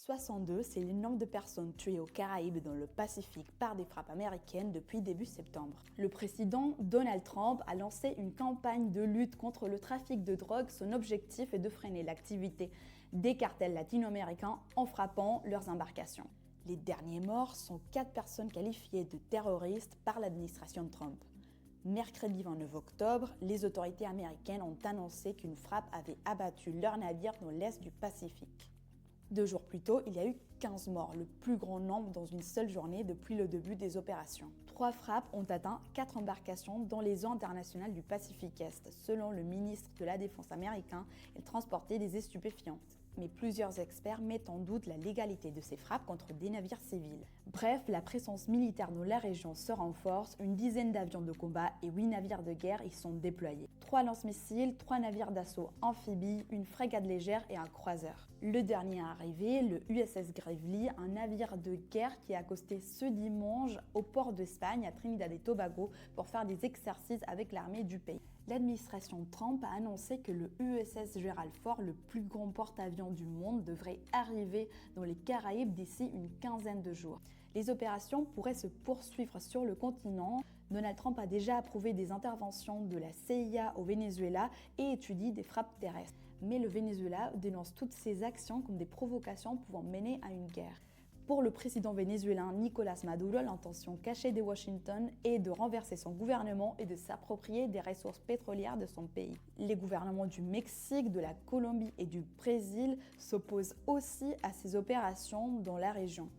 62, c'est le nombre de personnes tuées aux Caraïbes et dans le Pacifique par des frappes américaines depuis début septembre. Le président Donald Trump a lancé une campagne de lutte contre le trafic de drogue. Son objectif est de freiner l'activité des cartels latino-américains en frappant leurs embarcations. Les derniers morts sont 4 personnes qualifiées de terroristes par l'administration Trump. Mercredi 29 octobre, les autorités américaines ont annoncé qu'une frappe avait abattu leur navire dans l'est du Pacifique. 2 jours plus tôt, il y a eu 15 morts, le plus grand nombre dans une seule journée depuis le début des opérations. 3 frappes ont atteint 4 embarcations dans les eaux internationales du Pacifique Est. Selon le ministre de la Défense américain, elles transportaient des stupéfiants. Mais plusieurs experts mettent en doute la légalité de ces frappes contre des navires civils. Bref, la présence militaire dans la région se renforce, une dizaine d'avions de combat et 8 navires de guerre y sont déployés. 3 lance-missiles, 3 navires d'assaut amphibies, une frégate légère et un croiseur. Le dernier arrivé, le USS Gravely, un navire de guerre qui a accosté ce dimanche au port d'Espagne à Trinidad et Tobago pour faire des exercices avec l'armée du pays. L'administration Trump a annoncé que le USS Gerald Ford, le plus grand porte-avions du monde, devrait arriver dans les Caraïbes d'ici une quinzaine de jours. Les opérations pourraient se poursuivre sur le continent. Donald Trump a déjà approuvé des interventions de la CIA au Venezuela et étudie des frappes terrestres. Mais le Venezuela dénonce toutes ces actions comme des provocations pouvant mener à une guerre. Pour le président vénézuélien Nicolás Maduro, l'intention cachée de Washington est de renverser son gouvernement et de s'approprier des ressources pétrolières de son pays. Les gouvernements du Mexique, de la Colombie et du Brésil s'opposent aussi à ces opérations dans la région.